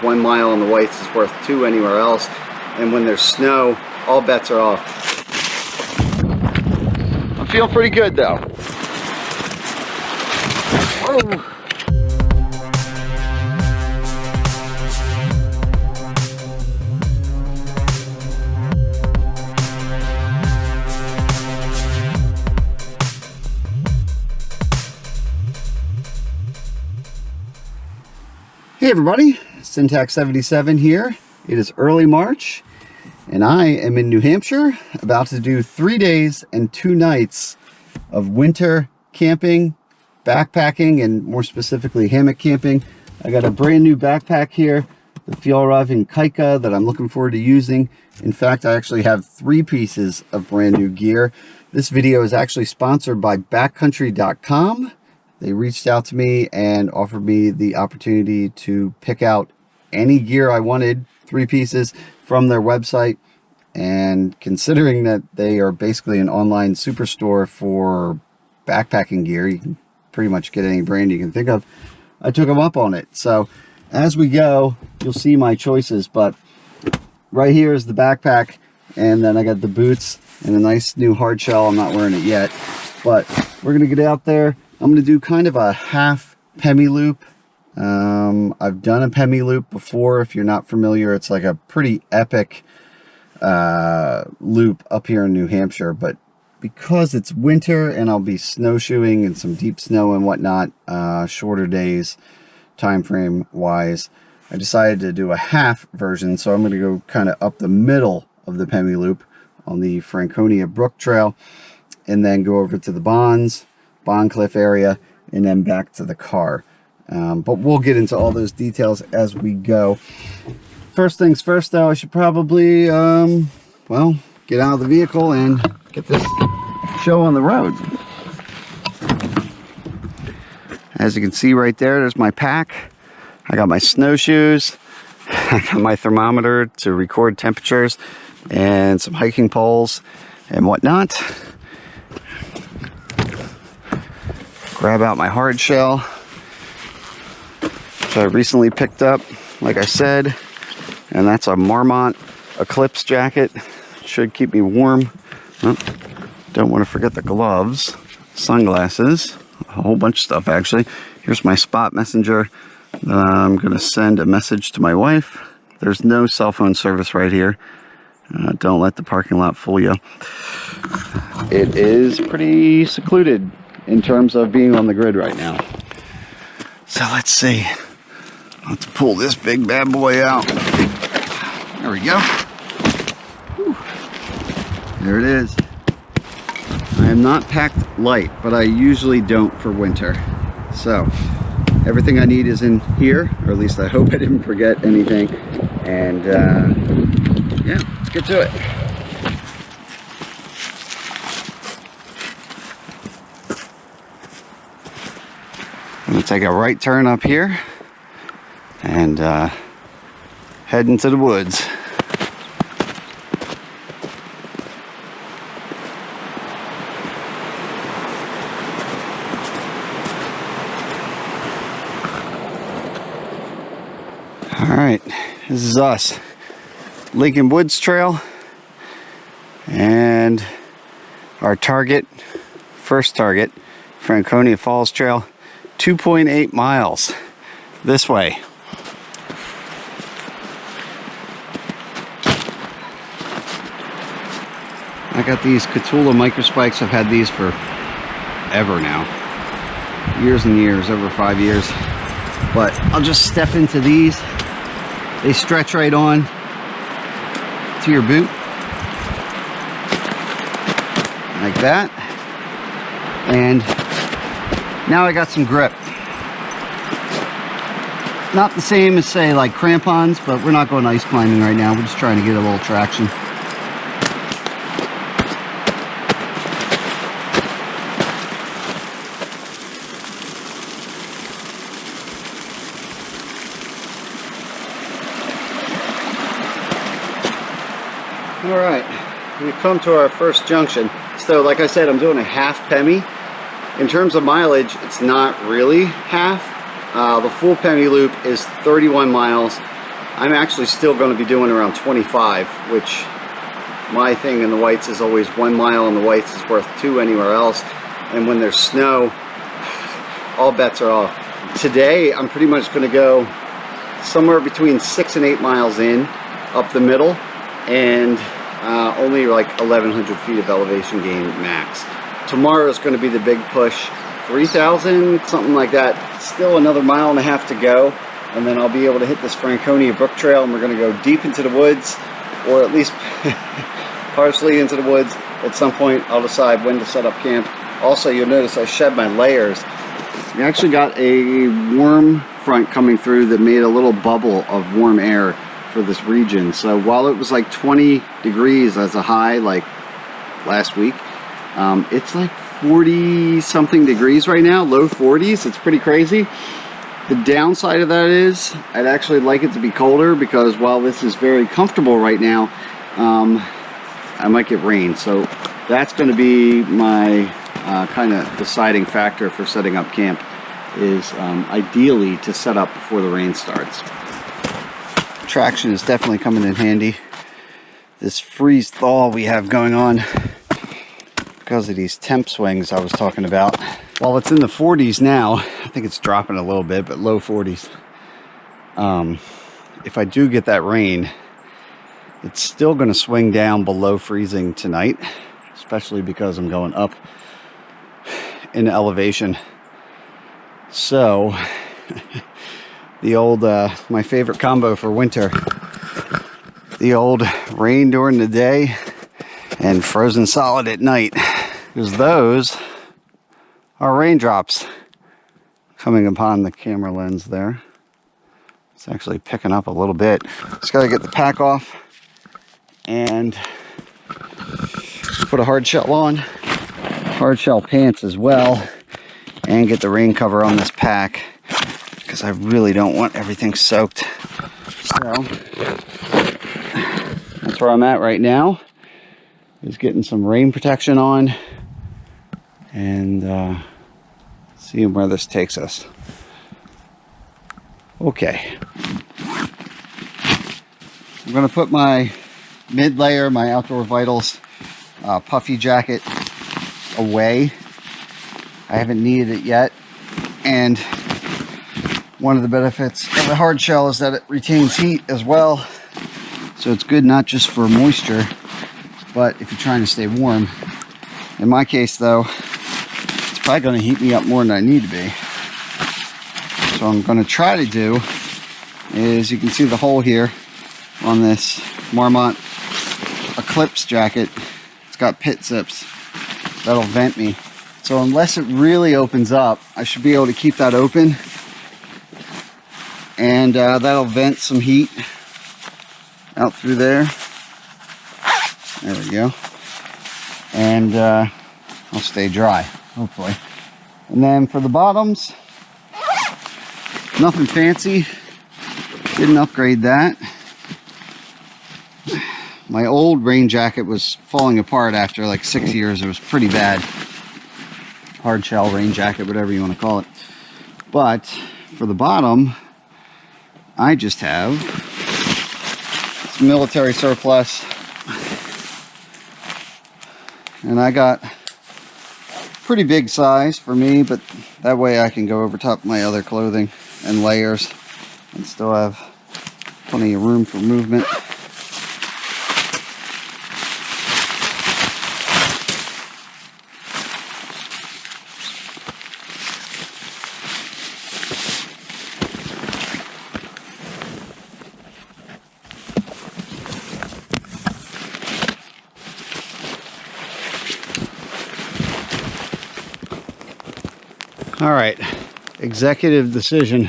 1 mile on the whites is worth 2 anywhere else, and when there's snow, all bets are off. I feel pretty good though. Whoa. Hey everybody, Syntax77 here. It is early March and I am in New Hampshire, about to do 3 days and 2 nights of winter camping, backpacking, and more specifically hammock camping. I got a brand new backpack here, the Fjallraven Kaika, that I'm looking forward to using. In fact, I actually have 3 pieces of brand new gear. This video is actually sponsored by backcountry.com. They reached out to me and offered me the opportunity to pick out any gear I wanted, 3 pieces from their website. And considering that they are basically an online superstore for backpacking gear, you can pretty much get any brand you can think of, I took them up on it. So as we go, you'll see my choices, but right here is the backpack, and then I got the boots and a nice new hard shell. I'm not wearing it yet, but we're gonna get out there. I'm going to do kind of a half Pemi Loop. I've done a Pemi Loop before. If you're not familiar, it's like a pretty epic loop up here in New Hampshire. But because it's winter and I'll be snowshoeing and some deep snow and whatnot, shorter days, time frame wise, I decided to do a half version. So I'm going to go kind of up the middle of the Pemi Loop on the Franconia Brook trail, and then go over to the Bondcliff area, and then back to the car. But we'll get into all those details as we go. First things first though, I should probably well, get out of the vehicle and get this show on the road. As you can see right there's my pack. I got my snowshoes, I got my thermometer to record temperatures, and some hiking poles and whatnot. Grab out my hard shell, which I recently picked up, like I said, and that's a Marmont Eclipse jacket. Should keep me warm. Oh, don't want to forget the gloves, sunglasses, a whole bunch of stuff actually. Here's my spot messenger. I'm going to send a message to my wife. There's no cell phone service right here. Don't let the parking lot fool you. It is pretty secluded in terms of being on the grid right now. So let's see. Let's pull this big bad boy out. There we go. Whew. There it is. I am not packed light, but I usually don't for winter. So everything I need is in here, or at least I hope I didn't forget anything. And yeah, let's get to it. I'm going to take a right turn up here and head into the woods. Alright, this is us. Lincoln Woods Trail, and our target, first target, Franconia Falls Trail. 2.8 miles this way. I got these Catula microspikes. I've had these for ever now, years and years, over 5 years. But I'll just step into these. They stretch right on to your boot like that, and now I got some grip. Not the same as, say, like crampons, but we're not going ice climbing right now. We're just trying to get a little traction. All right, we've come to our first junction. So like I said, I'm doing a half Pemi. In terms of mileage, it's not really half. The full Pemi Loop is 31 miles. I'm actually still going to be doing around 25, which my thing in the whites is always 1 mile in the whites is worth 2 anywhere else. And when there's snow, all bets are off. Today, I'm pretty much going to go somewhere between 6 and 8 miles in, up the middle, and only like 1,100 feet of elevation gain max. Tomorrow is going to be the big push, 3,000, something like that. Still another 1.5 miles to go, and then I'll be able to hit this Franconia Brook trail, and we're going to go deep into the woods, or at least partially into the woods. At some point, I'll decide when to set up camp. Also, you'll notice I shed my layers. We actually got a warm front coming through that made a little bubble of warm air for this region. So while it was like 20 degrees as a high like last week, it's like 40 something degrees right now, low 40s. It's pretty crazy. The downside of that is I'd actually like it to be colder, because while this is very comfortable right now, I might get rain. So that's going to be my kind of deciding factor for setting up camp, is ideally to set up before the rain starts. Traction is definitely coming in handy. This freeze thaw we have going on because of these temp swings I was talking about. While it's in the 40s now, I think it's dropping a little bit, but low 40s. If I do get that rain, it's still going to swing down below freezing tonight, especially because I'm going up in elevation. So the old my favorite combo for winter, the old rain during the day and frozen solid at night, because those are raindrops coming upon the camera lens there. It's actually picking up a little bit. Just got to get the pack off and put a hard shell on, hard shell pants as well, and get the rain cover on this pack, because I really don't want everything soaked. So that's where I'm at right now, is getting some rain protection on and seeing where this takes us. Okay, I'm gonna put my mid layer, my Outdoor Vitals puffy jacket away. I haven't needed it yet, and one of the benefits of the hard shell is that it retains heat as well, so it's good not just for moisture, but if you're trying to stay warm. In my case though, it's probably going to heat me up more than I need to be. So what I'm going to try to do is, you can see the hole here on this Marmot Eclipse jacket. It's got pit zips that'll vent me. So unless it really opens up, I should be able to keep that open, and that'll vent some heat out through there. There we go. And I'll stay dry, hopefully. And then for the bottoms, nothing fancy. Didn't upgrade that. My old rain jacket was falling apart after like 6 years. It was pretty bad. Hard shell rain jacket, whatever you want to call it. But for the bottom, I just have some military surplus, and I got pretty big size for me, but that way I can go over top my other clothing and layers and still have plenty of room for movement. All right, executive decision.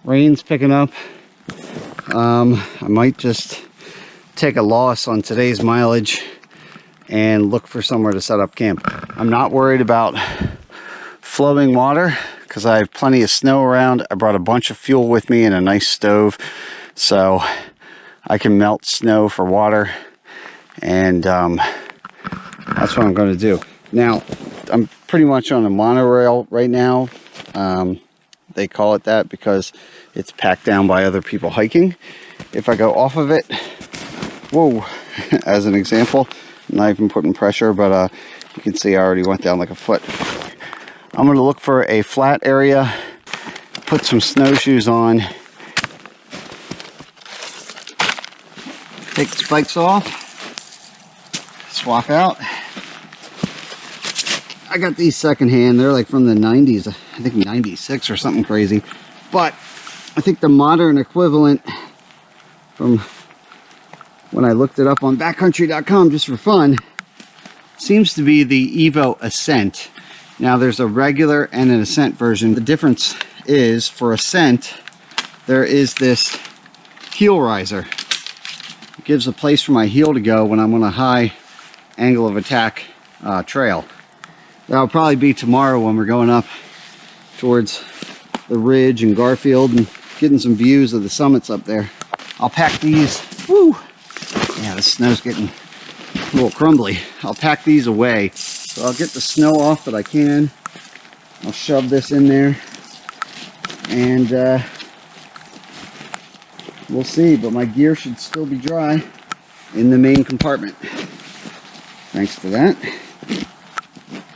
Rain's picking up. I might just take a loss on today's mileage and look for somewhere to set up camp. I'm not worried about flowing water because I have plenty of snow around. I brought a bunch of fuel with me and a nice stove, so I can melt snow for water, and that's what I'm going to do. Now, I'm pretty much on a monorail right now. They call it that because it's packed down by other people hiking. If I go off of it, whoa, as an example, I'm not even putting pressure, but you can see I already went down like a foot. I'm going to look for a flat area, put some snowshoes on, take the spikes off, swap out. I got these secondhand. They're like from the 90s, I think 96 or something crazy. But I think the modern equivalent from when I looked it up on backcountry.com just for fun seems to be the Evo Ascent. Now there's a regular and an Ascent version. The difference is for Ascent, there is this heel riser. It gives a place for my heel to go when I'm on a high angle of attack trail. That'll probably be tomorrow when we're going up towards the Ridge and Garfield and getting some views of the summits up there. I'll pack these. Woo! Yeah, the snow's getting a little crumbly. I'll pack these away. So I'll get the snow off that I can. I'll shove this in there. And we'll see, but my gear should still be dry in the main compartment. Thanks to that.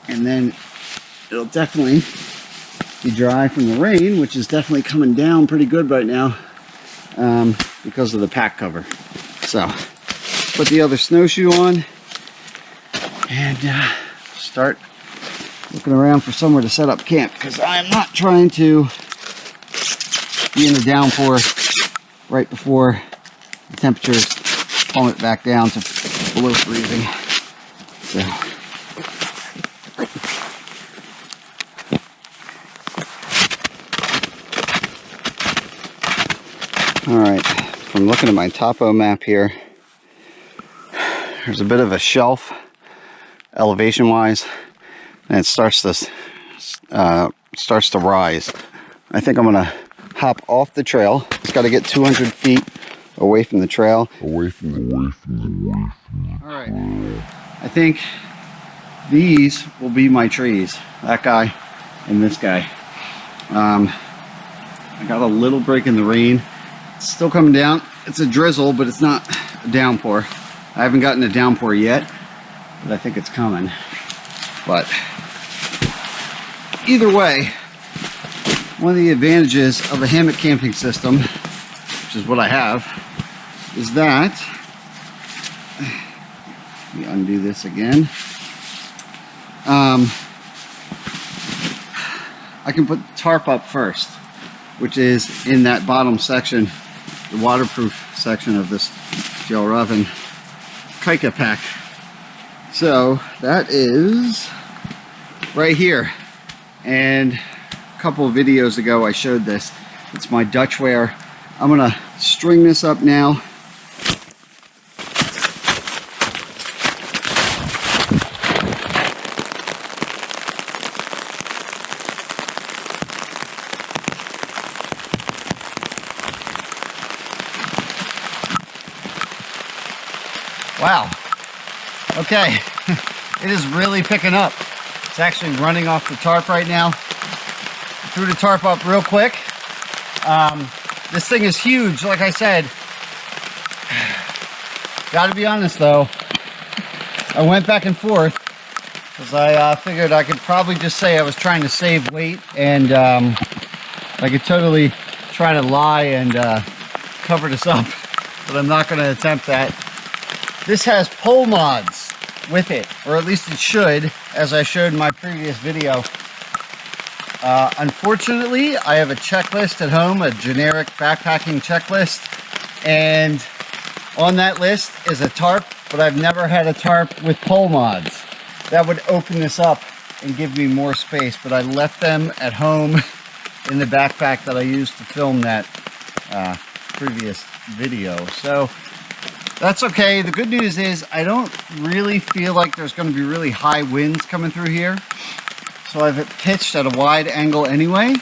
And then it'll definitely be dry from the rain, which is definitely coming down pretty good right now because of the pack cover. So put the other snowshoe on and start looking around for somewhere to set up camp, because I'm not trying to be in the downpour right before the temperatures plummet back down to below freezing. So alright, from looking at my topo map here, there's a bit of a shelf elevation wise, and it starts to rise. I think I'm gonna hop off the trail. It's got to get 200 feet away from the trail. Alright, I think these will be my trees, that guy and this guy. I got a little break in the rain. It's still coming down. It's a drizzle, but it's not a downpour. I haven't gotten a downpour yet, but I think it's coming. But either way, one of the advantages of a hammock camping system, which is what I have, is that, let me undo this again. I can put the tarp up first, which is in that bottom section, the waterproof section of this Fjallraven Kaika pack. So that is right here. And a couple of videos ago I showed this. It's my Dutchware. I'm gonna string this up now. Wow. Okay. It is really picking up. It's actually running off the tarp right now. Threw the tarp up real quick. This thing is huge, like I said. Gotta be honest though, I went back and forth because I figured I could probably just say I was trying to save weight, and I could totally try to lie and cover this up, but I'm not going to attempt that. This has pole mods with it, or at least it should, as I showed in my previous video. Unfortunately, I have a checklist at home, a generic backpacking checklist, and on that list is a tarp, but I've never had a tarp with pole mods. That would open this up and give me more space, but I left them at home in the backpack that I used to film that previous video. So that's okay. The good news is I don't really feel like there's going to be really high winds coming through here. So I've pitched at a wide angle anyway,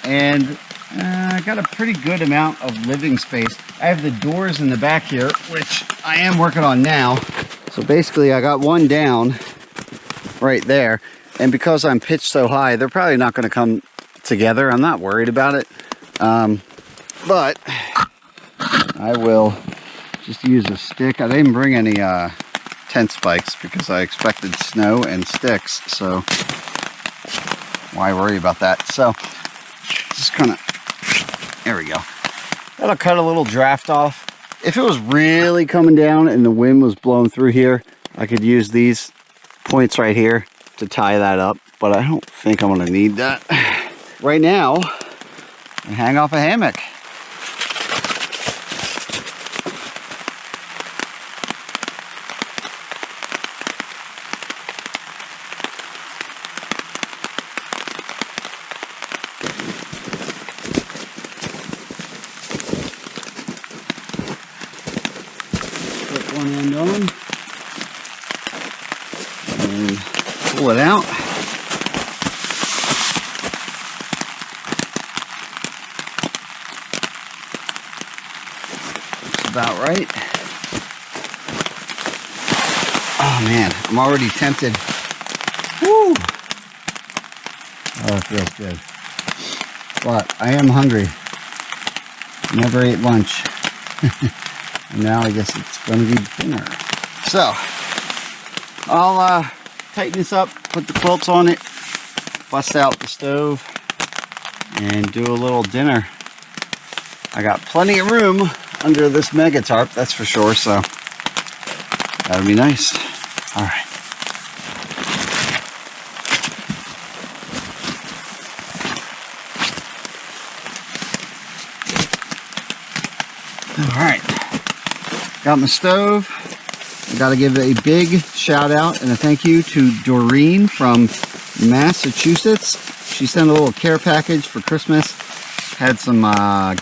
and I got a pretty good amount of living space. I have the doors in the back here, which I am working on now. So basically I got one down right there, and because I'm pitched so high, they're probably not going to come together. I'm not worried about it. but I will just use a stick. I didn't bring any tent spikes because I expected snow and sticks, so why worry about that? So just kind of, there we go. That'll cut a little draft off. If it was really coming down and the wind was blowing through here, I could use these points right here to tie that up, but I don't think I'm gonna need that. Right now, I hang off a hammock. Put one end on and pull it out. About right. Oh man, I'm already tempted. Woo! Oh, it feels good. But I am hungry. Never ate lunch. And now I guess it's gonna be dinner. So I'll tighten this up, put the quilts on it, bust out the stove, and do a little dinner. I got plenty of room under this mega tarp, that's for sure, so that'll be nice. All right. All right. Got my stove. I got to give a big shout out and a thank you to Doreen from Massachusetts. She sent a little care package for Christmas. Had some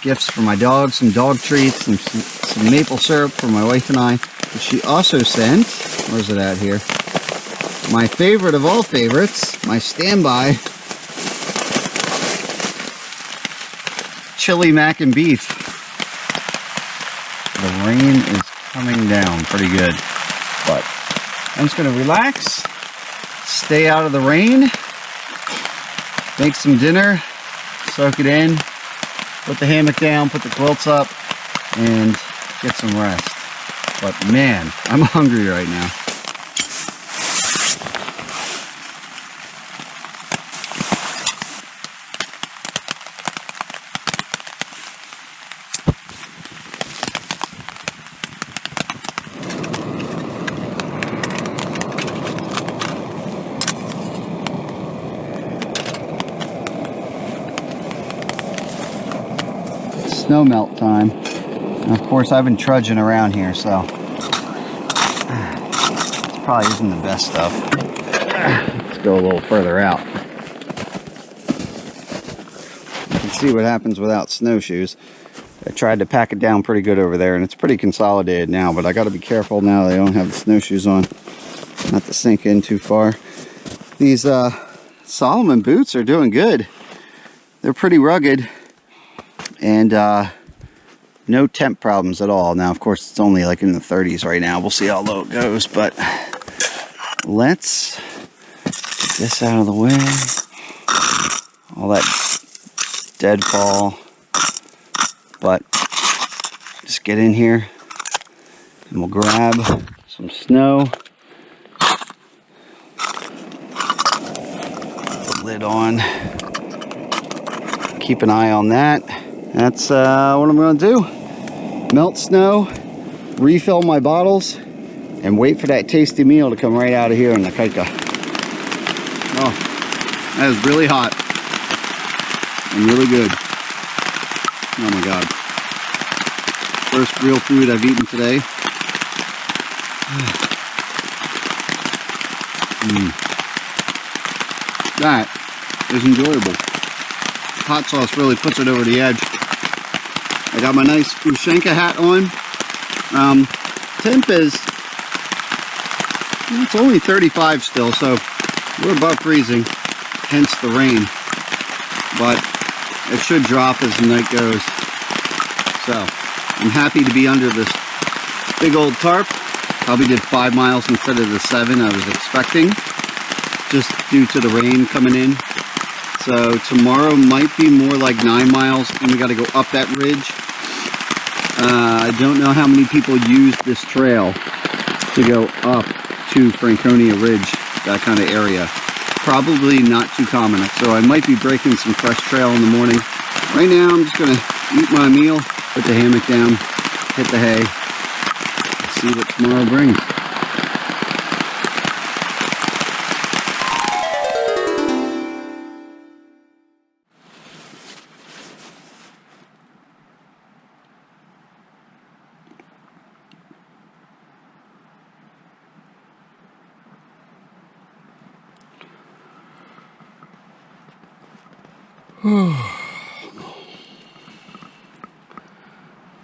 gifts for my dog, some dog treats, and some maple syrup for my wife and I. But she also sent, where's it at here? My favorite of all favorites, my standby chili mac and beef. The rain is coming down pretty good, but I'm just gonna relax, stay out of the rain, make some dinner, soak it in, put the hammock down, put the quilts up, and get some rest. But man, I'm hungry right now. Snow melt time. And of course, I've been trudging around here, so this probably isn't the best stuff. Let's go a little further out. You can see what happens without snowshoes. I tried to pack it down pretty good over there, and it's pretty consolidated now, but I got to be careful now that I don't have the snowshoes on, not to sink in too far. These Solomon boots are doing good. They're pretty rugged. And no temp problems at all. Now, of course, it's only like in the 30s right now. We'll see how low it goes, but let's get this out of the way. All that deadfall. But just get in here and we'll grab some snow. Put the lid on. Keep an eye on that. That's what I'm going to do. Melt snow, refill my bottles, and wait for that tasty meal to come right out of here in the kaika. Oh, that is really hot and really good. Oh my God. First real food I've eaten today. That is enjoyable. Hot sauce really puts it over the edge. I got my nice Ushanka hat on. Temp is, it's only 35 still, so we're above freezing, hence the rain. But it should drop as the night goes. So I'm happy to be under this big old tarp. Probably did 5 miles instead of the 7 I was expecting, just due to the rain coming in. So tomorrow might be more like 9 miles, and we got to go up that ridge. I don't know how many people use this trail to go up to Franconia Ridge, that kind of area. Probably not too common, so I might be breaking some fresh trail in the morning. Right now I'm just going to eat my meal, put the hammock down, hit the hay, see what tomorrow brings.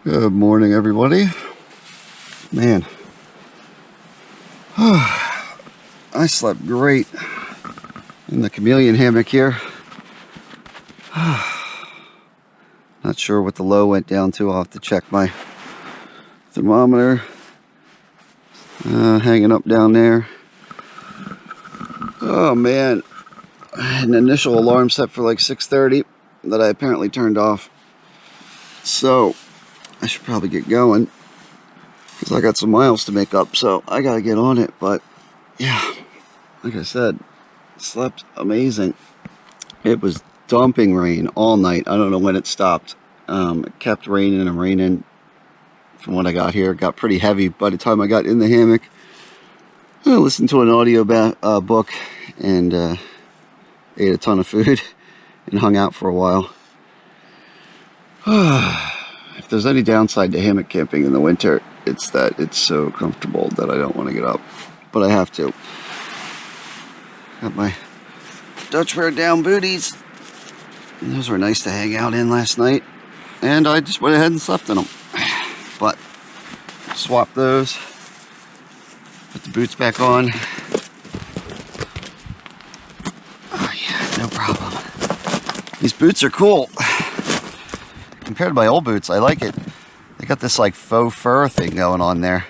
Good morning, everybody. Man, I slept great in the chameleon hammock here. Not sure what the low went down to. I'll have to check my thermometer. Hanging up down there. Oh man, I had an initial alarm set for like 6:30 that I apparently turned off. So I should probably get going because I got some miles to make up, so I gotta get on it. But yeah, like I said, slept amazing. It was dumping rain all night. I don't know when it stopped. It kept raining and raining from when I got here. It got pretty heavy by the time I got in the hammock. I listened to an audio book and ate a ton of food and hung out for a while. If there's any downside to hammock camping in the winter, it's that it's so comfortable that I don't want to get up, but I have to. Got my Dutch wear down booties. And those were nice to hang out in last night, and I just went ahead and slept in them. But swap those, put the boots back on. Oh yeah, no problem. These boots are cool. Compared to my old boots, I like it. They got this like faux fur thing going on there.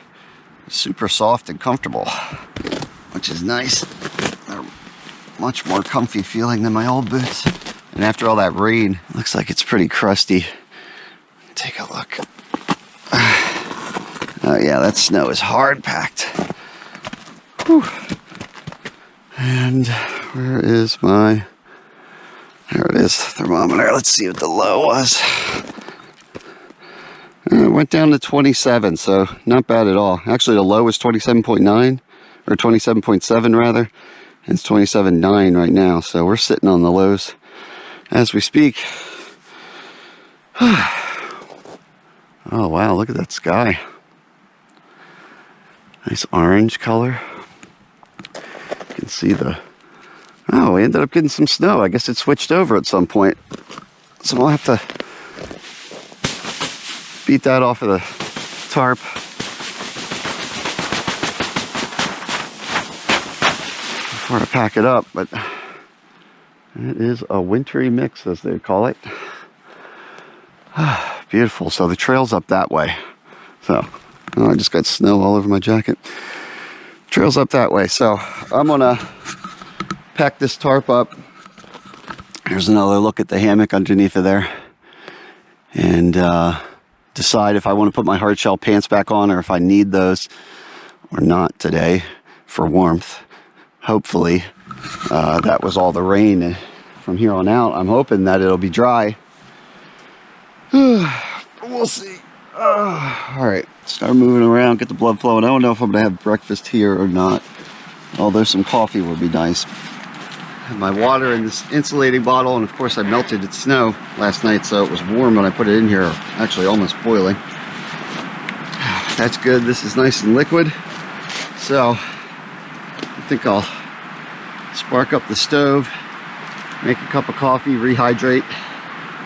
Super soft and comfortable, which is nice. They're much more comfy feeling than my old boots. And after all that rain, looks like it's pretty crusty. Take a look. Oh yeah, that snow is hard packed. Whew. And where is my... There it is, thermometer. Let's see what the low was. It went down to 27, so not bad at all. Actually, the low was 27.9, or 27.7 rather, and it's 27.9 right now, so we're sitting on the lows as we speak. Oh wow, look at that sky. Nice orange color. You can see the... Oh, we ended up getting some snow. I guess it switched over at some point. So we'll have to beat that off of the tarp. Before I pack it up, but it is a wintry mix, as they call it. Beautiful. So the trail's up that way. So, oh, I just got snow all over my jacket. Trail's up that way. So I'm gonna pack this tarp up. Here's another look at the hammock underneath of there, and decide if I want to put my hard shell pants back on or if I need those or not today for warmth. Hopefully that was all the rain from here on out. I'm hoping that it'll be dry. We'll see. All right, start moving around, get the blood flowing. I don't know if I'm gonna have breakfast here or not, although some coffee would be nice. Have my water in this insulating bottle, and of course I melted its snow last night, so it was warm when I put it in here, actually almost boiling. That's good. This is nice and liquid, so I think I'll spark up the stove, make a cup of coffee, rehydrate.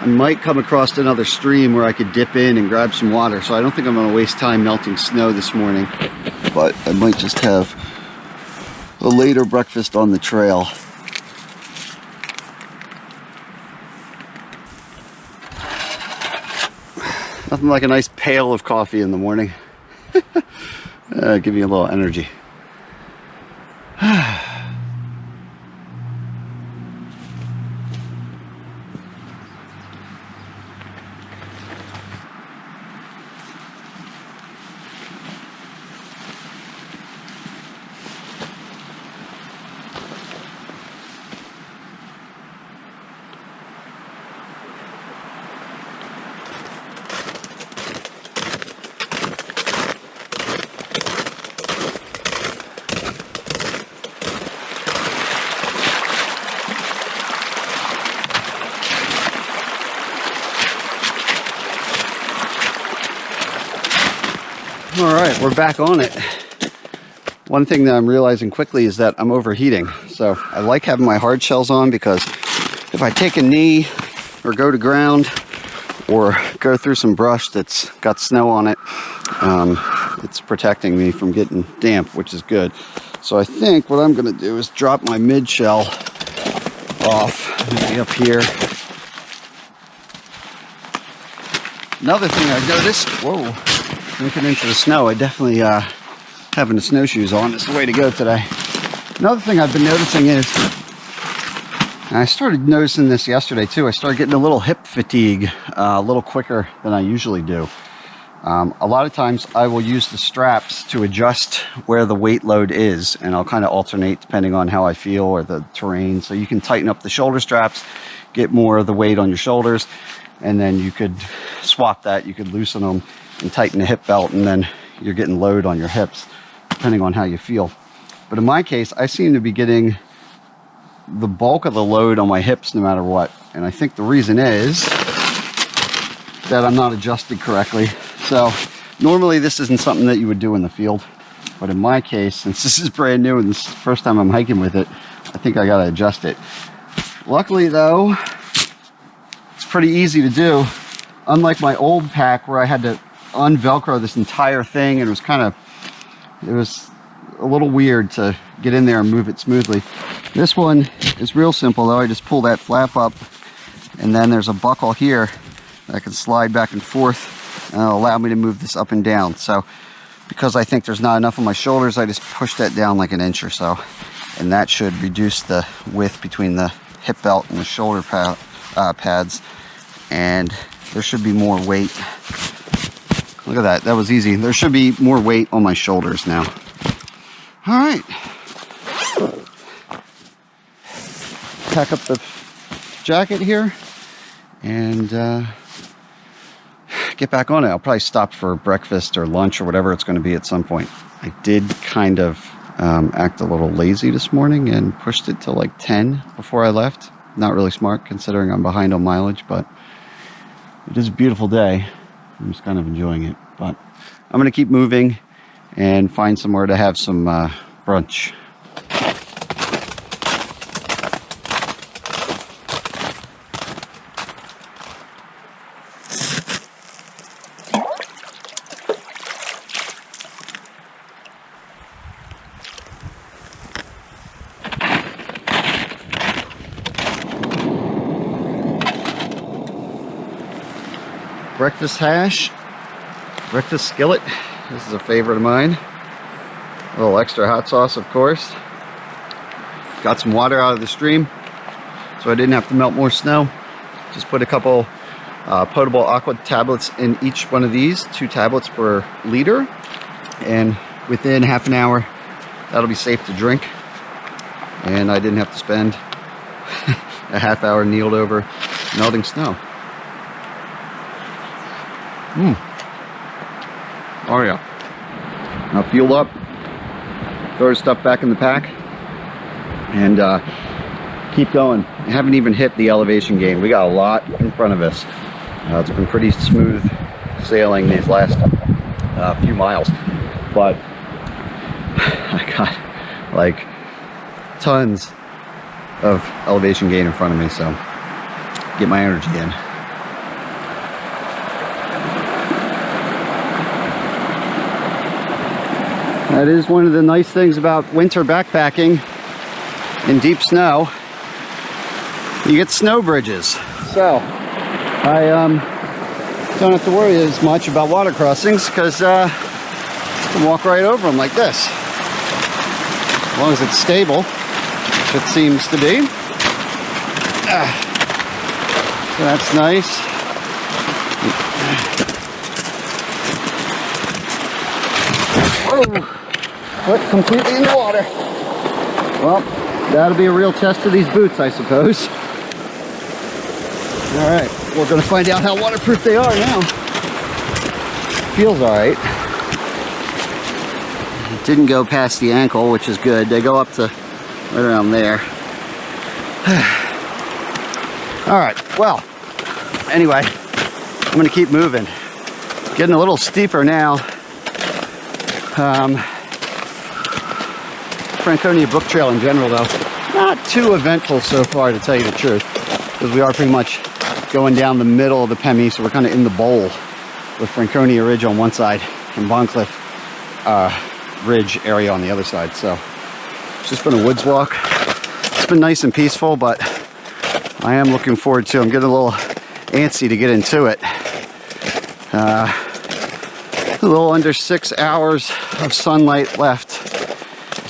I might come across another stream where I could dip in and grab some water, so I don't think I'm going to waste time melting snow this morning, but I might just have a later breakfast on the trail. Nothing like a nice pail of coffee in the morning. Give me a little energy. All right, we're back on it. One thing that I'm realizing quickly is that I'm overheating. So I like having my hard shells on because if I take a knee or go to ground or go through some brush that's got snow on it, it's protecting me from getting damp, which is good. So I think what I'm gonna do is drop my mid shell off, maybe up here. Another thing I've noticed, whoa, looking into the snow, I definitely, having the snowshoes on is the way to go today. Another thing I've been noticing is, and I started noticing this yesterday too, I started getting a little hip fatigue a little quicker than I usually do. A lot of times I will use the straps to adjust where the weight load is, and I'll kind of alternate depending on how I feel or the terrain. So you can tighten up the shoulder straps, get more of the weight on your shoulders, and then you could swap that. You could loosen them and tighten the hip belt, and then you're getting load on your hips, depending on how you feel. But in my case, I seem to be getting the bulk of the load on my hips no matter what. And I think the reason is that I'm not adjusted correctly. So normally this isn't something that you would do in the field. But in my case, since this is brand new and this is the first time I'm hiking with it, I think I gotta adjust it. Luckily though, it's pretty easy to do. Unlike my old pack where I had to unvelcro this entire thing, and it was a little weird to get in there and move it smoothly. This one is real simple though. I just pull that flap up, and then there's a buckle here that I can slide back and forth, and it'll allow me to move this up and down. So because I think there's not enough on my shoulders, I just push that down like an inch or so, and that should reduce the width between the hip belt and the shoulder pads, and there should be more weight. Look at that, that was easy. There should be more weight on my shoulders now. All right. Pack up the jacket here and get back on it. I'll probably stop for breakfast or lunch or whatever it's going to be at some point. I did kind of act a little lazy this morning and pushed it to like 10 before I left. Not really smart considering I'm behind on mileage, but it is a beautiful day. I'm just kind of enjoying it, but I'm going to keep moving and find somewhere to have some brunch. Breakfast hash, breakfast skillet. This is a favorite of mine. A little extra hot sauce, of course. Got some water out of the stream, so I didn't have to melt more snow. Just put a couple potable aqua tablets in each one of these, 2 tablets per liter, and within half an hour, that'll be safe to drink. And I didn't have to spend a half hour kneeled over melting snow. Oh yeah. Now fuel up, throw stuff back in the pack, and keep going. I haven't even hit the elevation gain. We got a lot in front of us. It's been pretty smooth sailing these last few miles, but I got like tons of elevation gain in front of me, so get my energy in. That is one of the nice things about winter backpacking in deep snow. You get snow bridges. So I don't have to worry as much about water crossings because I can walk right over them like this. As long as it's stable, which it seems to be. So that's nice. Oh. Foot completely in the water. Well, that'll be a real test of these boots, I suppose. All right, we're going to find out how waterproof they are now. Feels all right. Didn't go past the ankle, which is good. They go up to right around there. All right, well, anyway, I'm going to keep moving. Getting a little steeper now. Franconia Brook Trail in general, though, not too eventful so far, to tell you the truth, because we are pretty much going down the middle of the Pemi, so we're kind of in the bowl with Franconia Ridge on one side and Bondcliff Ridge area on the other side. So it's just been a woods walk. It's been nice and peaceful, but I am looking forward to, I'm getting a little antsy to get into it. A little under 6 hours of sunlight left,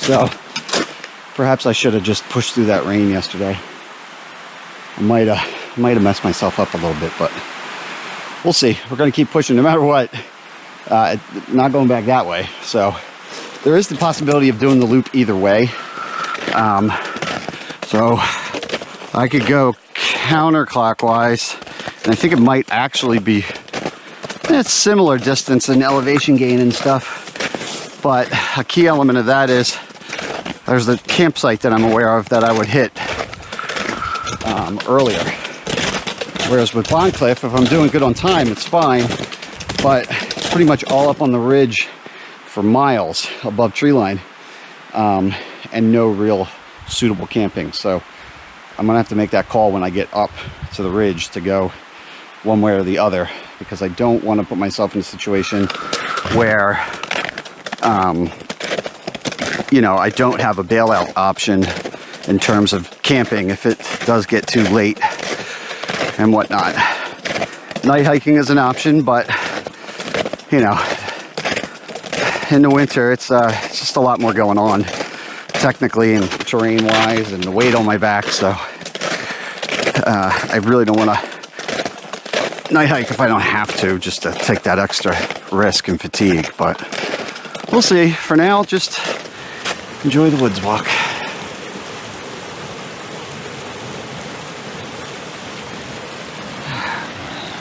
so perhaps I should have just pushed through that rain yesterday. I might have messed myself up a little bit, but we'll see. We're going to keep pushing no matter what. Not going back that way, so there is the possibility of doing the loop either way. So I could go counterclockwise, and I think it might actually be similar distance and elevation gain and stuff, but a key element of that is there's the campsite that I'm aware of that I would hit earlier. Whereas with Bondcliff, if I'm doing good on time, it's fine, but it's pretty much all up on the ridge for miles above treeline, and no real suitable camping. So I'm gonna have to make that call when I get up to the ridge to go one way or the other, because I don't want to put myself in a situation where you know, I don't have a bailout option in terms of camping if it does get too late and whatnot. Night hiking is an option, but you know, in the winter it's just a lot more going on technically and terrain wise, and the weight on my back, so I really don't want to night hike if I don't have to, just to take that extra risk and fatigue. But we'll see. For now, just enjoy the woods walk.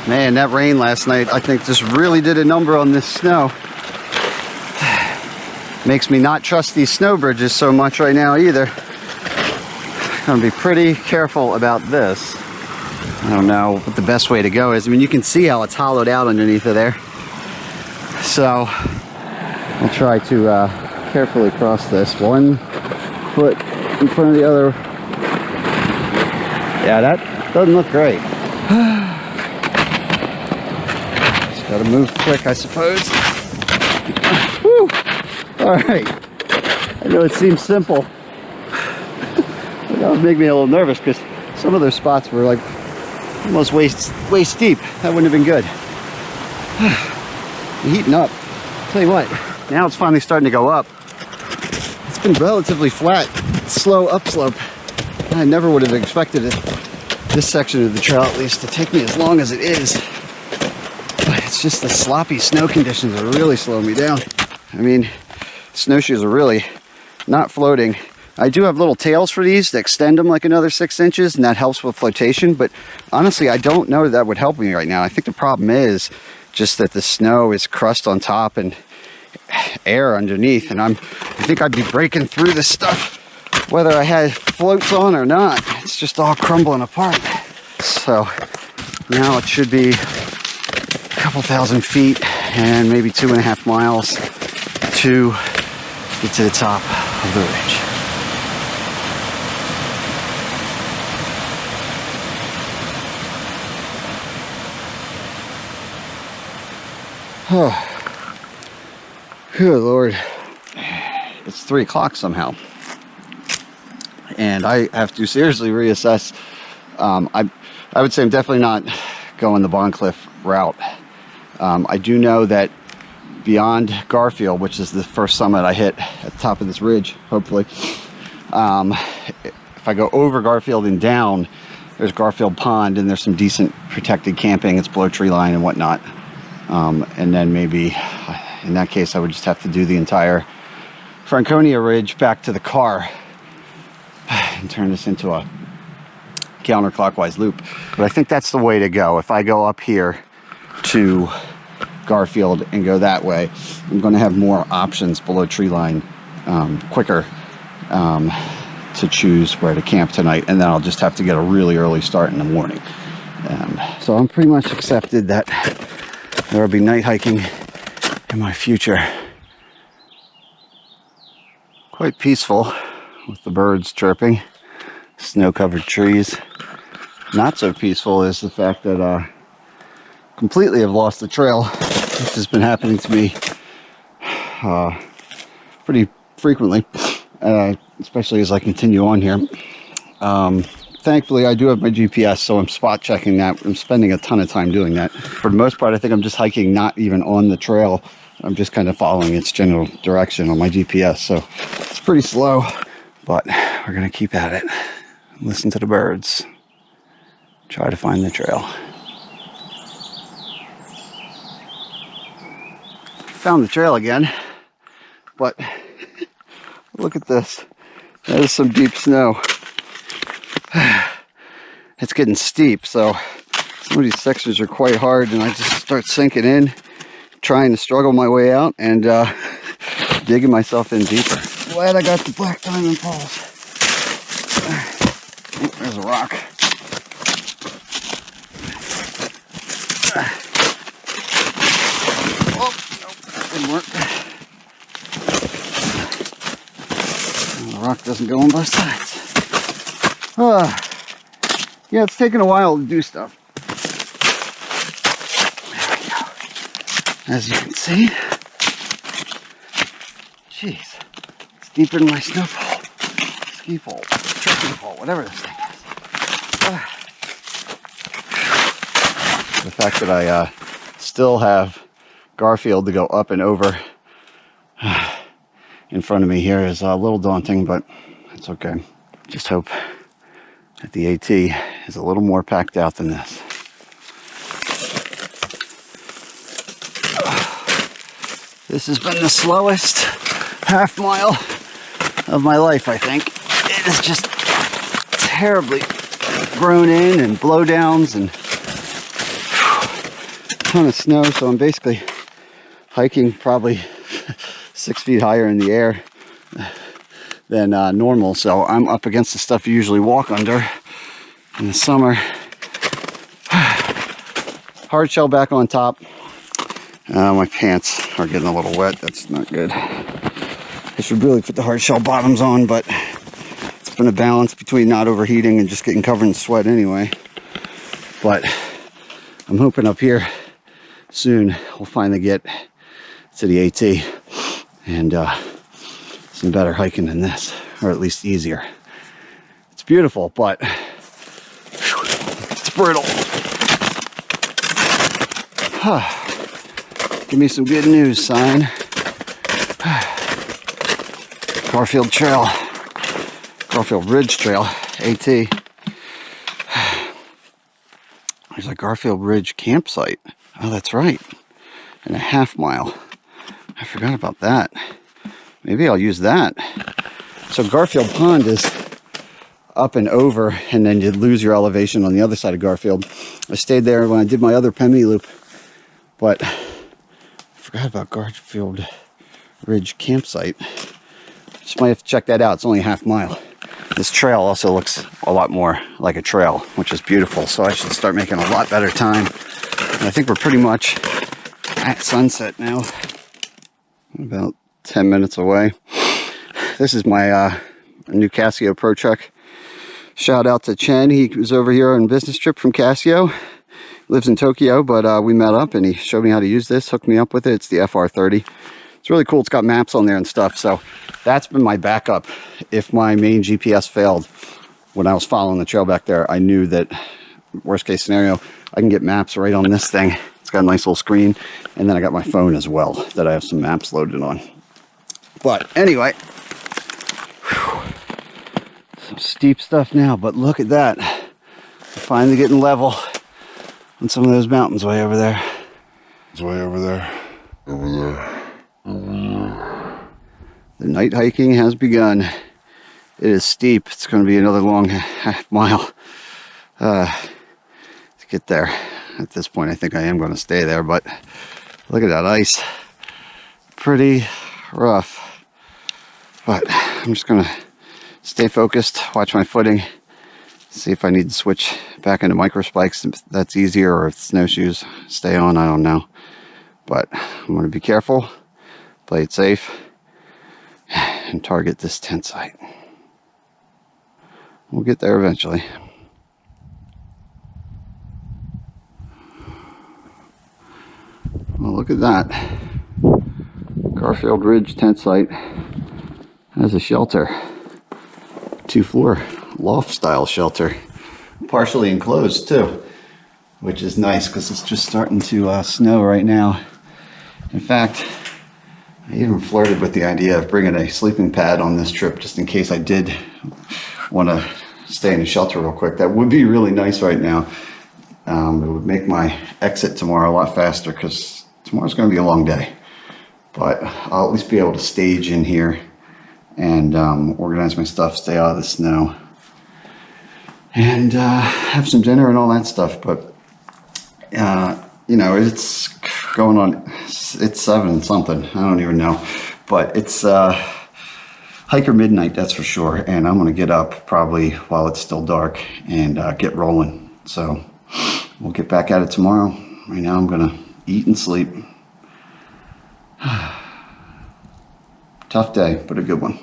Man, that rain last night, I think, just really did a number on this snow. Makes me not trust these snow bridges so much right now either. Gonna be pretty careful about this. I don't know what the best way to go is. I mean, you can see how it's hollowed out underneath of there. So I'll try to carefully cross this. 1 foot in front of the other. Yeah, that doesn't look great. Just gotta move quick, I suppose. Whew. All right. I know it seems simple. That would make me a little nervous, because some of those spots were like almost waist deep. That wouldn't have been good. Heating up. Tell you what, now it's finally starting to go up. It's been relatively flat, slow upslope. I never would have expected it, this section of the trail at least, to take me as long as it is. But it's just the sloppy snow conditions are really slowing me down. I mean, snowshoes are really not floating. I do have little tails for these that extend them like another 6 inches, and that helps with flotation, but honestly I don't know that would help me right now. I think the problem is just that the snow is crust on top and air underneath, and I think I'd be breaking through this stuff whether I had floats on or not. It's just all crumbling apart. So now it should be a couple thousand feet and maybe 2.5 miles to get to the top of the ridge. Oh, good Lord. It's 3 o'clock somehow. And I have to seriously reassess. I would say I'm definitely not going the Bondcliff route. I do know that beyond Garfield, which is the first summit I hit at the top of this ridge, hopefully, if I go over Garfield and down, there's Garfield Pond, and there's some decent protected camping. It's below tree line and whatnot. And then maybe in that case I would just have to do the entire Franconia Ridge back to the car and turn this into a counterclockwise loop. But I think that's the way to go. If I go up here to Garfield and go that way, I'm going to have more options below tree line quicker to choose where to camp tonight, and then I'll just have to get a really early start in the morning. So I'm pretty much accepted that there will be night hiking in my future. quite peaceful with the birds chirping, snow-covered trees. Not so peaceful is the fact that completely have lost the trail. This has been happening to me pretty frequently, especially as I continue on here. Thankfully, I do have my GPS, so I'm spot checking that. I'm spending a ton of time doing that. For the most part, I think I'm just hiking not even on the trail. I'm just kind of following its general direction on my GPS, so it's pretty slow, but we're gonna keep at it. Listen to the birds. Try to find the trail. Found the trail again, but look at this. That is some deep snow. It's getting steep, so some of these sections are quite hard, and I just start sinking in, trying to struggle my way out, and digging myself in deeper. Glad I got the black diamond poles. Oh, there's a rock. Oh, nope, that didn't work. The rock doesn't go on both sides. Yeah, it's taken a while to do stuff. There we go. As you can see, jeez, it's deeper than my snow pole, ski pole, trekking pole, whatever this thing is. The fact that I still have Garfield to go up and over in front of me here is a little daunting, but it's okay. Just hope that the AT is a little more packed out than this. This has been the slowest half mile of my life, I think. It is just terribly grown in and blowdowns and a ton of snow, so I'm basically hiking probably 6 feet higher in the air than normal, so I'm up against the stuff you usually walk under in the summer. Hard shell back on top. My pants are getting a little wet. That's not good. I should really put the hard shell bottoms on, but it's been a balance between not overheating and just getting covered in sweat anyway. But I'm hoping up here soon we'll finally get to the AT and some better hiking than this, or at least easier. It's beautiful, but it's brutal. Give me some good news, sign. Garfield Trail, Garfield Ridge Trail, AT. There's a Garfield Ridge campsite. Oh, that's right. And a half mile. I forgot about that. Maybe I'll use that. So Garfield Pond is up and over, and then you lose your elevation on the other side of Garfield. I stayed there when I did my other Pemi Loop, but I forgot about Garfield Ridge campsite. Just might have to check that out. It's only a half mile. This trail also looks a lot more like a trail, which is beautiful, so I should start making a lot better time. And I think we're pretty much at sunset now. About 10 minutes away. This is my new Casio Pro Truck. Shout out to Chen. He was over here on a business trip from Casio. Lives in Tokyo, but we met up and he showed me how to use this, hooked me up with it. It's the FR30. It's really cool. It's got maps on there and stuff. So that's been my backup. If my main GPS failed when I was following the trail back there, I knew that worst case scenario, I can get maps right on this thing. It's got a nice little screen. And then I got my phone as well that I have some maps loaded on. But anyway, some steep stuff now, but look at that. We're finally getting level on some of those mountains way over there. It's way over there. Over there. The night hiking has begun. It is steep. It's going to be another long half mile to get there. At this point, I think I am going to stay there, but look at that ice. Pretty rough. But I'm just going to stay focused, watch my footing, see if I need to switch back into micro spikes. If that's easier, or if snowshoes stay on, I don't know. But I'm going to be careful, play it safe, and target this tent site. We'll get there eventually. Well, look at that. Garfield Ridge tent site has a shelter. 2-floor loft style shelter. Partially enclosed too, which is nice because it's just starting to snow right now. In fact, I even flirted with the idea of bringing a sleeping pad on this trip just in case I did want to stay in a shelter real quick. That would be really nice right now. It would make my exit tomorrow a lot faster because tomorrow's going to be a long day. But I'll at least be able to stage in here and organize my stuff, stay out of the snow, and have some dinner and all that stuff. But you know, it's going on, it's 7 something, I don't even know, but it's hiker midnight, that's for sure. And I'm gonna get up probably while it's still dark and get rolling. So we'll get back at it tomorrow. Right now I'm gonna eat and sleep. Tough day, but a good one.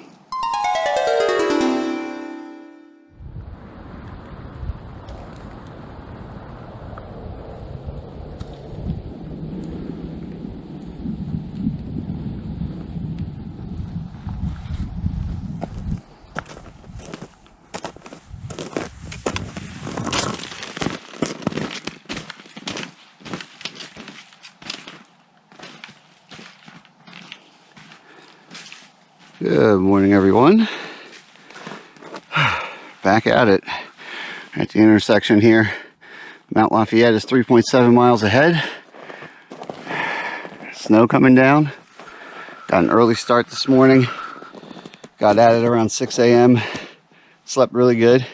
Good morning, everyone. Back at it at the intersection here. Mount Lafayette is 3.7 miles ahead. Snow coming down. Got an early start this morning. Got at it around 6 a.m. Slept really good.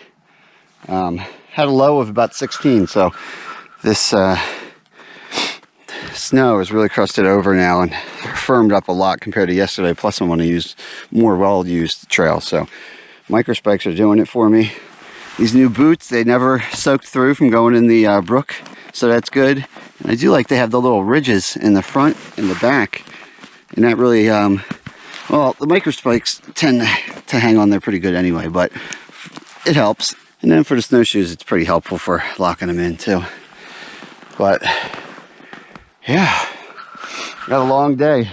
Had a low of about 16, so this snow is really crusted over now and firmed up a lot compared to yesterday. Plus I'm going to use more well-used trails, so micro spikes are doing it for me. These new boots, they never soaked through from going in the brook, so that's good. And I do like they have the little ridges in the front and the back, and that really well, the micro spikes tend to hang on there pretty good anyway, but it helps. And then for the snowshoes, it's pretty helpful for locking them in too. But yeah, got a long day,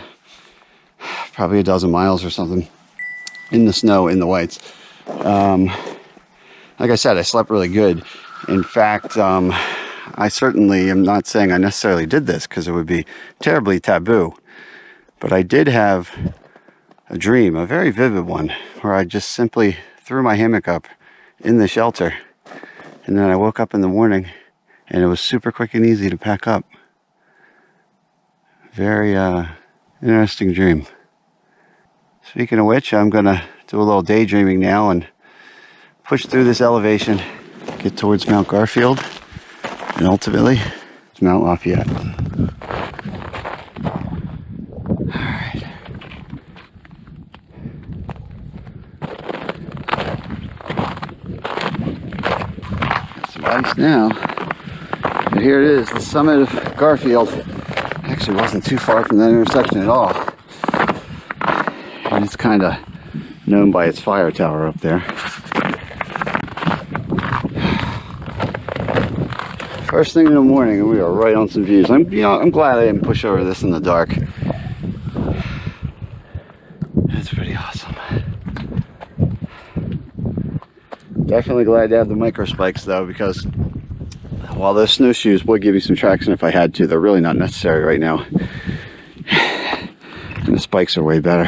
probably a dozen miles or something in the snow, in the whites. Like I said, I slept really good. In fact, I certainly am not saying I necessarily did this because it would be terribly taboo, but I did have a dream, a very vivid one, where I just simply threw my hammock up in the shelter, and then I woke up in the morning and it was super quick and easy to pack up. Very interesting dream. Speaking of which, I'm gonna do a little daydreaming now and push through this elevation, get towards Mt Garfield, and ultimately to Mount Lafayette. Alright. Got some ice now. And here it is, the summit of Garfield. Actually wasn't too far from that intersection at all. And it's kind of known by its fire tower up there. First thing in the morning, and we are right on some views. I'm glad I didn't push over this in the dark. That's pretty awesome. Definitely glad to have the micro spikes though, because while those snowshoes would give you some traction if I had to, they're really not necessary right now. And the spikes are way better.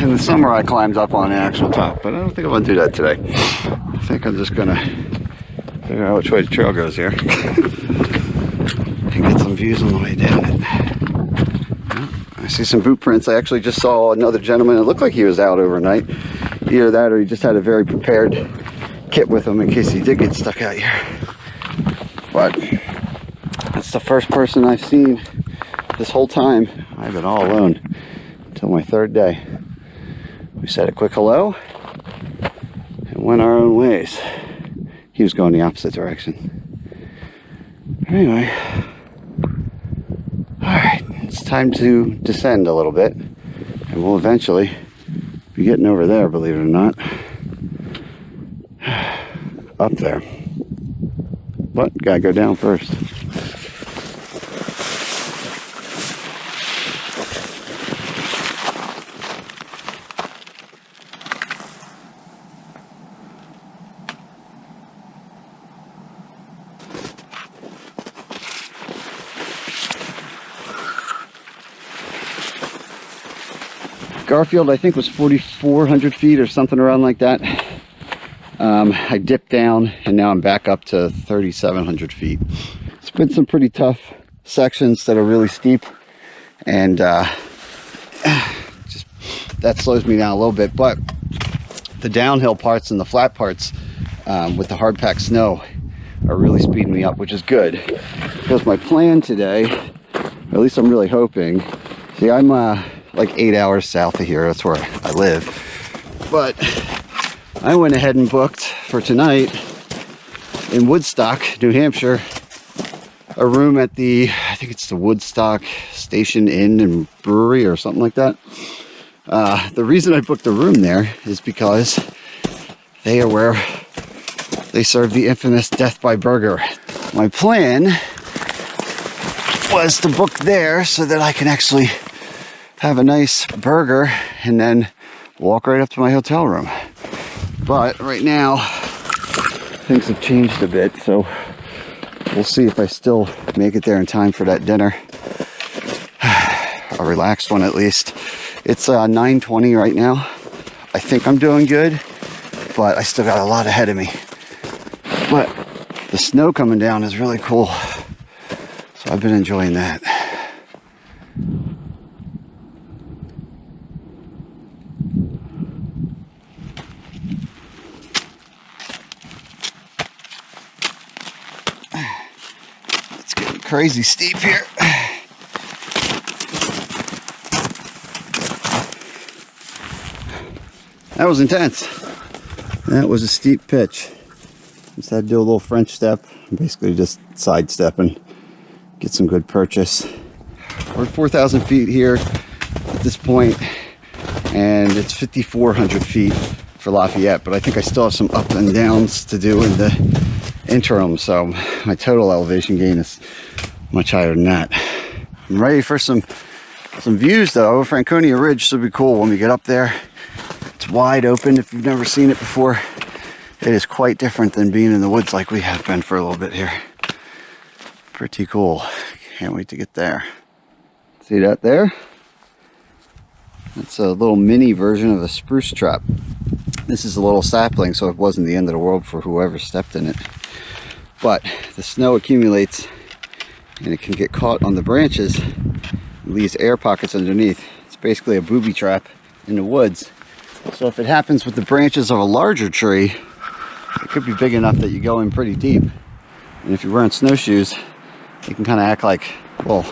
In the summer I climbed up on the actual top, but I don't think I'm going to do that today. I think I'm just going to figure out which way the trail goes here. And get some views on the way down it. I see some boot prints. I actually just saw another gentleman. It looked like he was out overnight. Either that or he just had a very prepared kit with him in case he did get stuck out here. But that's the first person I've seen this whole time. I've been all alone until my third day. We said a quick hello and went our own ways. He was going the opposite direction. Anyway, all right, it's time time to descend a little bit, and we'll eventually be getting over there, believe it or not. Up there. But gotta go down first. Garfield, I think, was 4,400 feet or something around like that. I dipped down and now I'm back up to 3,700 feet. It's been some pretty tough sections that are really steep, and just that slows me down a little bit. But the downhill parts and the flat parts with the hard packed snow are really speeding me up, which is good, because my plan today, or at least I'm really hoping, see, I'm like 8 hours south of here. That's where I live. But I went ahead and booked for tonight in Woodstock, New Hampshire, a room at the, I think it's the Woodstock Station Inn and Brewery or something like that. The reason I booked the room there is because they are where they serve the infamous Death by Burger. My plan was to book there so that I can actually have a nice burger and then walk right up to my hotel room. But right now things have changed a bit, so we'll see if I still make it there in time for that dinner. A relaxed one, at least. It's 9:20 right now. I think I'm doing good, but I still got a lot ahead of me. But the snow coming down is really cool, so I've been enjoying that. It's getting crazy steep here. That was intense. That was a steep pitch. Just had to do a little French step. Basically just sidestepping. Get some good purchase. We're at 4,000 feet here at this point, and it's 5,400 feet for Lafayette, but I think I still have some up and downs to do in the interim, so my total elevation gain is much higher than that. I'm ready for some views though. Franconia Ridge should be cool when we get up there. It's wide open. If you've never seen it before, it is quite different than being in the woods like we have been for a little bit here. Pretty cool. Can't wait to get there. See that there? That's a little mini version of a spruce trap. This is a little sapling, so it wasn't the end of the world for whoever stepped in it. But the snow accumulates and it can get caught on the branches and leaves air pockets underneath. It's basically a booby trap in the woods. So if it happens with the branches of a larger tree, it could be big enough that you go in pretty deep. And if you're wearing snowshoes, it can kind of act like, well,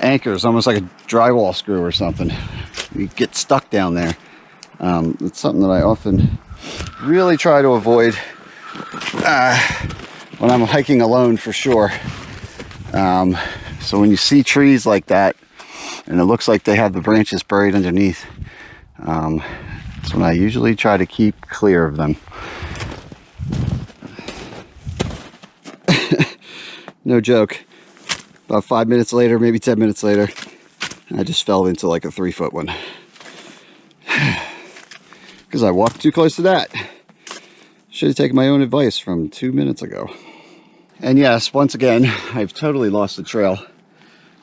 anchors, almost like a drywall screw or something. You get stuck down there. It's something that I often really try to avoid when I'm hiking alone, for sure. So when you see trees like that and it looks like they have the branches buried underneath, that's when I usually try to keep clear of them. No joke. About 5 minutes later, maybe 10 minutes later, I just fell into like a 3-foot one. Because I walked too close to that. Should have taken my own advice from 2 minutes ago. And yes, once again, I've totally lost the trail.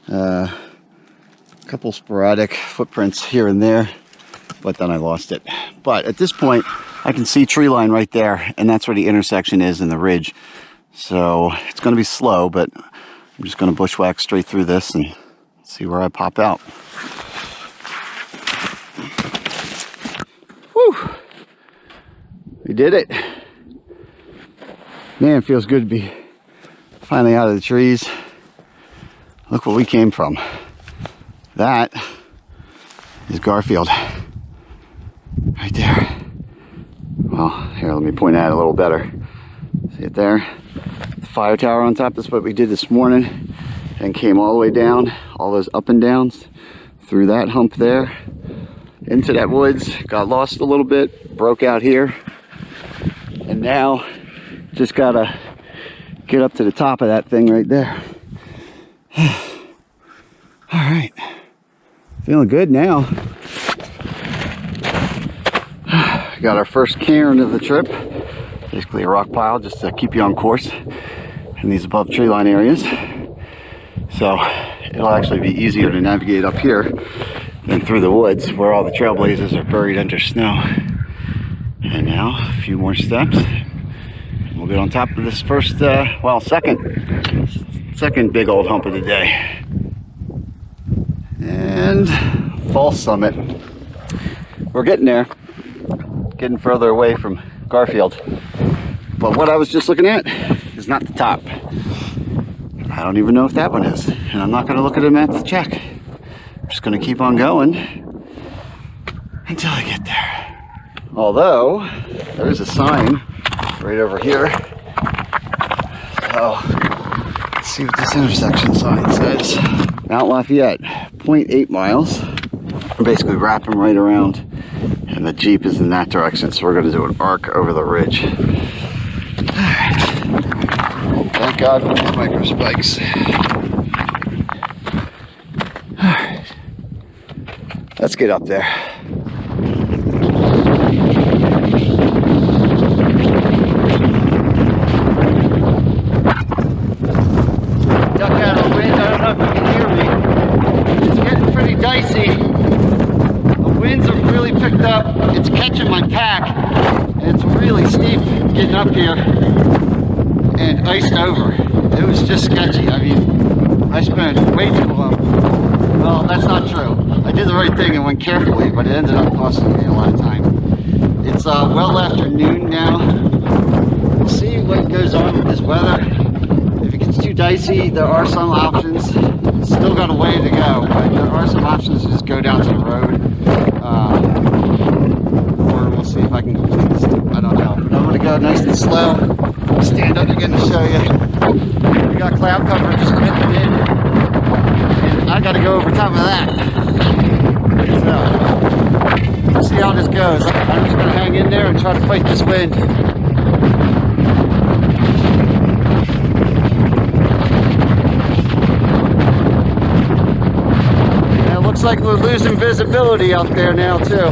A couple sporadic footprints here and there, but then I lost it. But at this point, I can see tree line right there, and that's where the intersection is in the ridge. So it's going to be slow, but I'm just going to bushwhack straight through this and see where I pop out. Whew! We did it. Man, it feels good to be finally out of the trees. Look where we came from. That is Garfield. Right there. Well, here, let me point at it a little better. See it there? The fire tower on top. That's what we did this morning. and came all the way down, all those up and downs, through that hump there, into that woods, got lost a little bit, broke out here, and now just gotta get up to the top of that thing right there. All right, feeling good now. Got our first cairn of the trip, basically a rock pile just to keep you on course in these above tree line areas. So it'll actually be easier to navigate up here than through the woods where all the trailblazers are buried under snow. And now a few more steps. We'll get on top of this first, well, second big old hump of the day. And false summit. We're getting there. Getting further away from Garfield. But what I was just looking at is not the top. I don't even know if that one is. And I'm not going to look at a map to check. I'm just going to keep on going until I get there. Although, there is a sign right over here. So, let's see what this intersection sign says. Mount Lafayette, 0.8 miles. I'm basically wrapping right around. And the Jeep is in that direction, so we're going to do an arc over the ridge. Thank God for these micro spikes. Alright, let's get up there. Duck out of the wind, I don't know if you can hear me. It's getting pretty dicey. Winds have really picked up. It's catching my pack, and it's really steep getting up here and iced over. It was just sketchy. I mean, I spent way too long. Well, that's not true. I did the right thing and went carefully, but it ended up costing me a lot of time. It's well after noon now. We'll see what goes on with this weather. If it gets too dicey, there are some options. Still got a way to go, but there are some options to just go down to the road. Or we'll see if I can complete this. I don't know. But I'm going to go nice and slow. Stand up again to show you. We got cloud cover just getting in. And I got to go over top of that. So, we'll see how this goes. I'm just going to hang in there and try to fight this wind. Looks like we're losing visibility out there now too.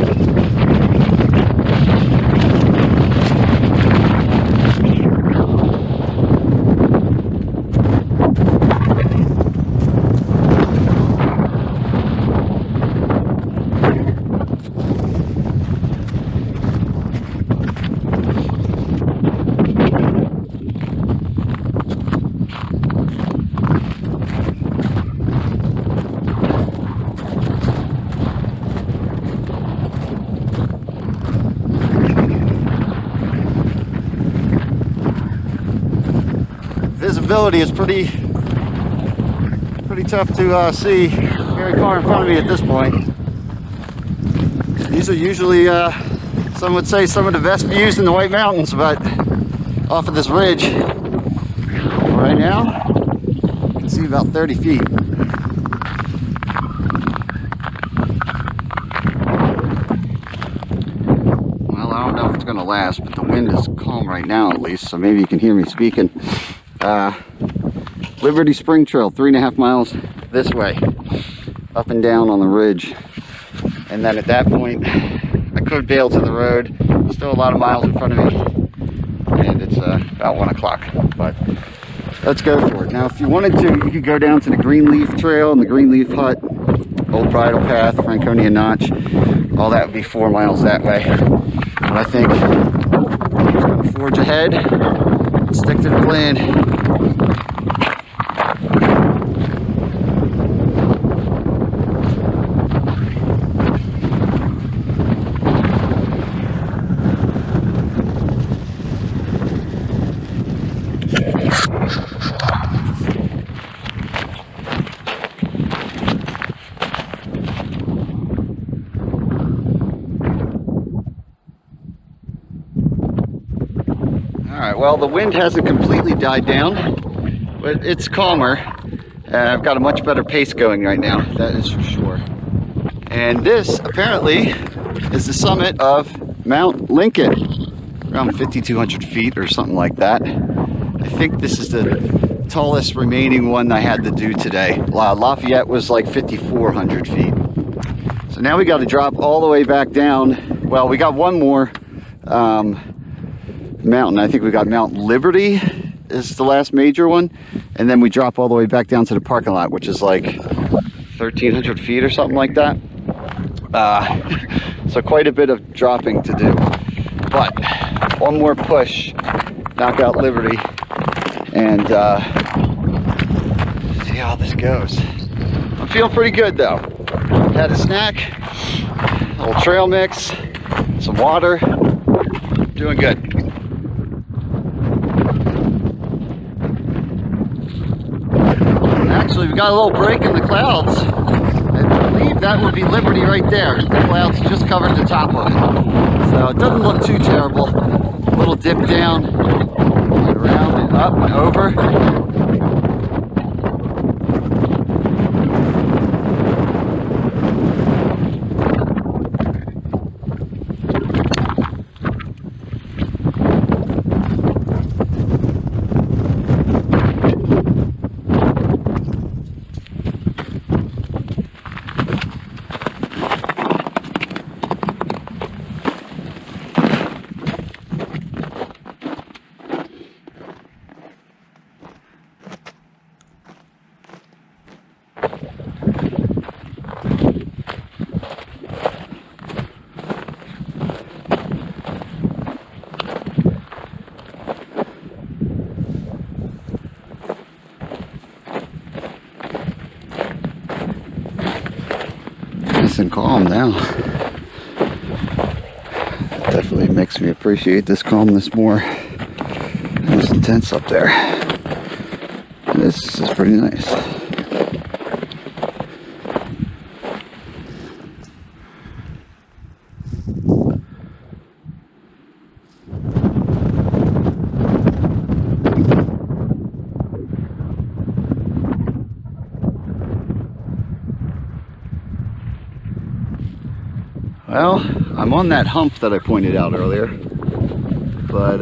Visibility is pretty tough to see very far in front of me at this point. These are usually, some would say, some of the best views in the White Mountains, but off of this ridge. Right now, you can see about 30 feet. Well, I don't know if it's going to last, but the wind is calm right now at least, so maybe you can hear me speaking. Liberty Spring Trail, 3.5 miles this way, up and down on the ridge. And then at that point, I could bail to the road. Still a lot of miles in front of me. And it's about 1 o'clock, but let's go for it. Now, if you wanted to, you could go down to the Greenleaf Trail and the Greenleaf Hut, Old Bridle Path, Franconia Notch. All that would be 4 miles that way. But I think I'm just going to forge ahead and stick to the plan. Well, the wind hasn't completely died down, but it's calmer, I've got a much better pace going right now, that is for sure. And this apparently is the summit of Mount Lincoln, around 5,200 feet or something like that. I think this is the tallest remaining one I had to do today. Lafayette was like 5,400 feet. So now we got to drop all the way back down. Well, we got one more mountain. I think we got Mount Liberty is the last major one. And then we drop all the way back down to the parking lot, which is like 1,300 feet or something like that. So quite a bit of dropping to do. But one more push, knock out Liberty, and see how this goes. I'm feeling pretty good though. Had a snack, a little trail mix, some water. Doing good. Actually, we got a little break in the clouds. I believe that would be Liberty right there. The clouds just covered the top of it. So it doesn't look too terrible. A little dip down, around and up and over. And calm now. It definitely makes me appreciate this calmness more. It was intense up there. This is pretty nice. Well, I'm on that hump that I pointed out earlier, but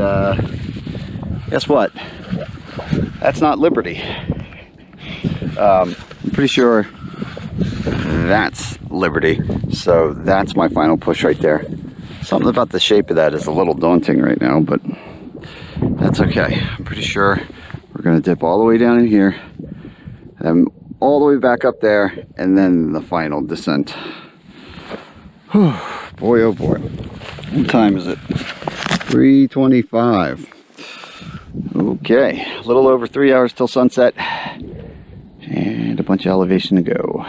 guess what? That's not Liberty. I'm pretty sure that's Liberty, so that's my final push right there. Something about the shape of that is a little daunting right now, but that's okay. I'm pretty sure we're gonna dip all the way down in here, and all the way back up there, and then the final descent. Whew, boy, oh boy. What time is it? 3:25. Okay, a little over 3 hours till sunset, and a bunch of elevation to go.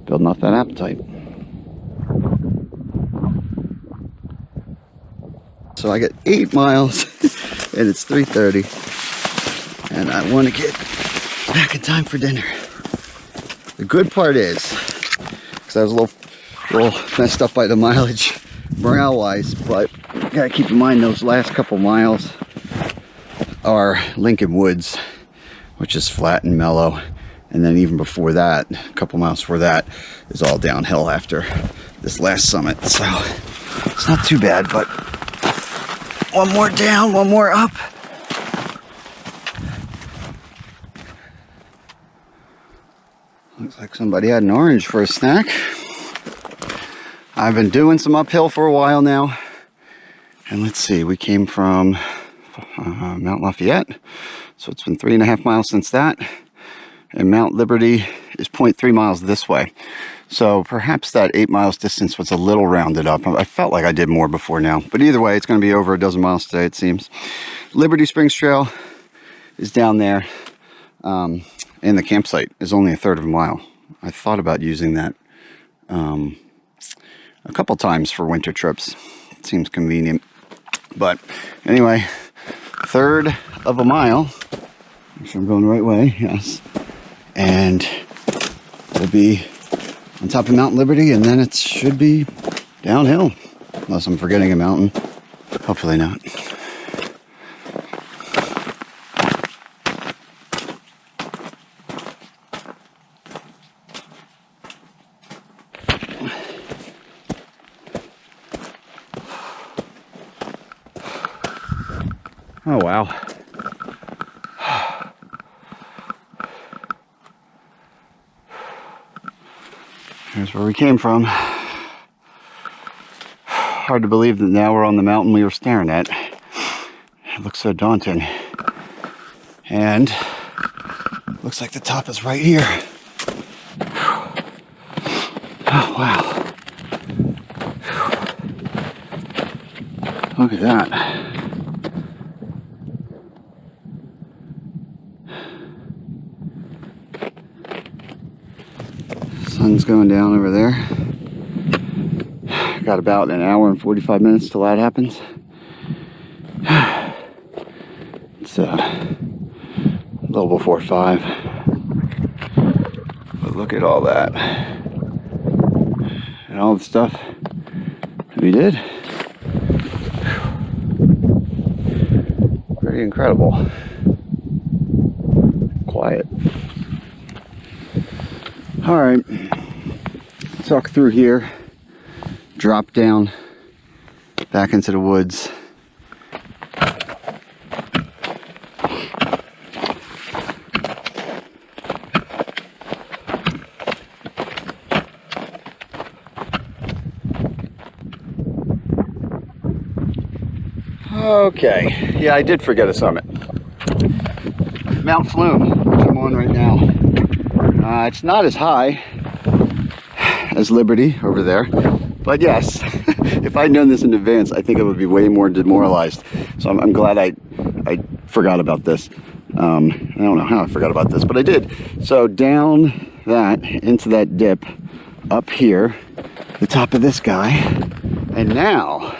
Building off that appetite. So I got 8 miles, and it's 3:30, and I want to get back in time for dinner. The good part is, because I was a little messed up by the mileage morale wise, but you gotta keep in mind those last couple miles are Lincoln Woods, which is flat and mellow, and then even before that, a couple miles before that, is all downhill after this last summit. So it's not too bad, but one more down, one more up. Looks like somebody had an orange for a snack. I've been doing some uphill for a while now, and let's see, we came from Mount Lafayette, so it's been 3.5 miles since that, and Mount Liberty is 0.3 miles this way, so perhaps that 8 miles distance was a little rounded up. I felt like I did more before now, but either way, it's going to be over a dozen miles today, it seems. Liberty Springs Trail is down there, and the campsite is only 1/3 of a mile. I thought about using that a couple times for winter trips. It seems convenient. But anyway, 1/3 of a mile. Make sure I'm going the right way, yes. And we'll be on top of Mount Liberty, and then it should be downhill. Unless I'm forgetting a mountain. Hopefully not. Oh, wow. Here's where we came from. Hard to believe that now we're on the mountain we were staring at. It looks so daunting. And looks like the top is right here. Oh, wow. Look at that. Sun's going down over there. Got about an hour and 45 minutes till that happens. It's a little before 5. But look at all that. And all the stuff we did. Pretty incredible. Quiet. All right, let's walk through here, drop down, back into the woods. Okay, yeah, I did forget a summit. Mount Flume, which I'm on right now. It's not as high as Liberty over there, but yes, if I'd known this in advance, I think I would be way more demoralized. So I'm glad I forgot about this. I don't know how I forgot about this, but I did. So down that, into that dip, up here, the top of this guy, and now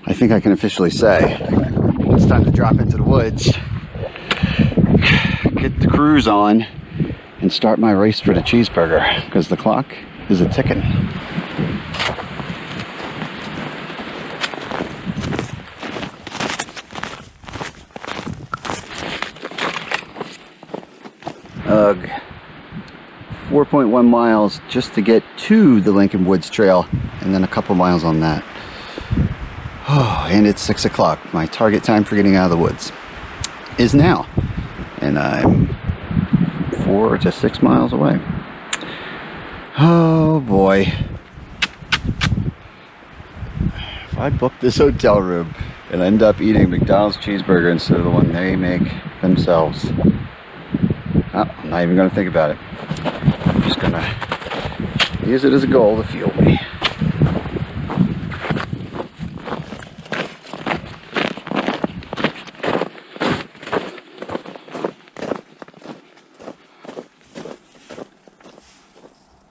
I think I can officially say it's time to drop into the woods, get the cruise on, and start my race for the cheeseburger, because the clock is a ticking. Ugh. 4.1 miles just to get to the Lincoln Woods Trail, and then a couple miles on that. Oh, and it's 6 o'clock. My target time for getting out of the woods is now, and I'm 4 to 6 miles away. Oh boy. If I book this hotel room and end up eating McDonald's cheeseburger instead of the one they make themselves, I'm not even going to think about it. I'm just going to use it as a goal to fuel me.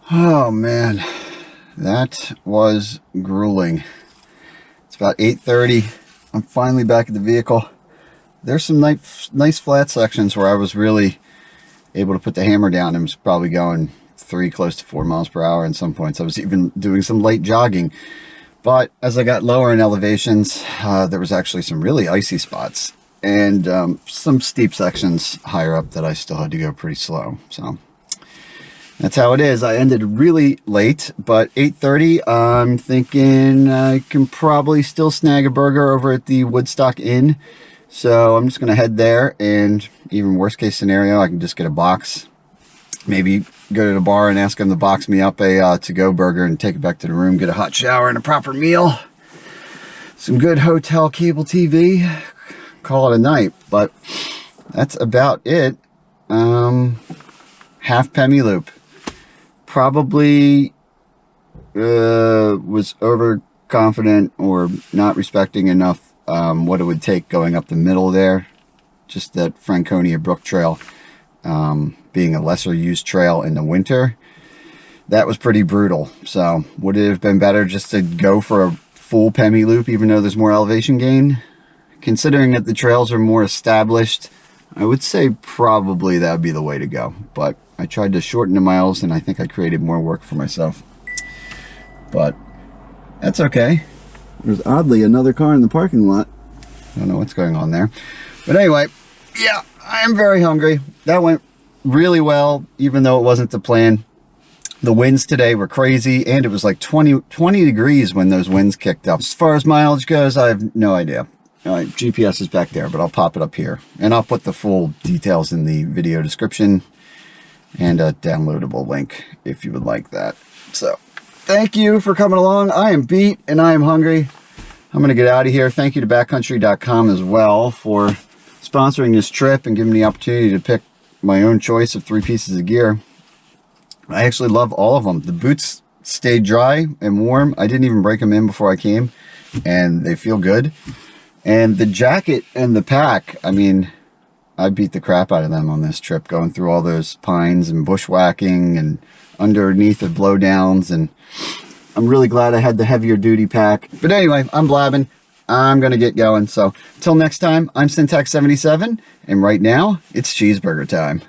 Oh man, that was grueling. It's about 8:30. I'm finally back at the vehicle. There's some nice flat sections where I was really able to put the hammer down and was probably going 3, close to 4 miles per hour. In some points I was even doing some light jogging. But as I got lower in elevations, there was actually some really icy spots and some steep sections higher up that I still had to go pretty slow. So that's how it is. I ended really late, but 8:30, I'm thinking I can probably still snag a burger over at the Woodstock Inn. So I'm just going to head there, and even worst case scenario, I can just get a box. Maybe go to the bar and ask them to box me up a to-go burger and take it back to the room, get a hot shower and a proper meal. Some good hotel cable TV. Call it a night, but that's about it. Half Pemi Loop. Probably was overconfident or not respecting enough what it would take going up the middle there. Just that Franconia Brook trail being a lesser used trail in the winter. That was pretty brutal. So would it have been better just to go for a full Pemi Loop even though there's more elevation gain? Considering that the trails are more established, I would say probably that would be the way to go. But I tried to shorten the miles, and I think I created more work for myself. But that's okay. There's oddly another car in the parking lot. I don't know what's going on there. But anyway, yeah, I am very hungry. That went really well, even though it wasn't the plan. The winds today were crazy, and it was like 20 degrees when those winds kicked up. As far as mileage goes, I have no idea. GPS is back there, but I'll pop it up here. And I'll put the full details in the video description and a downloadable link if you would like that. So, thank you for coming along. I am beat and I am hungry. I'm going to get out of here. Thank you to backcountry.com as well for sponsoring this trip and giving me the opportunity to pick my own choice of 3 pieces of gear. I actually love all of them. The boots stayed dry and warm. I didn't even break them in before I came, and they feel good. And the jacket and the pack, I mean, I beat the crap out of them on this trip, going through all those pines and bushwhacking and underneath the blowdowns. And I'm really glad I had the heavier duty pack. But anyway, I'm blabbing. I'm going to get going. So until next time, I'm Syntax77. And right now, it's cheeseburger time.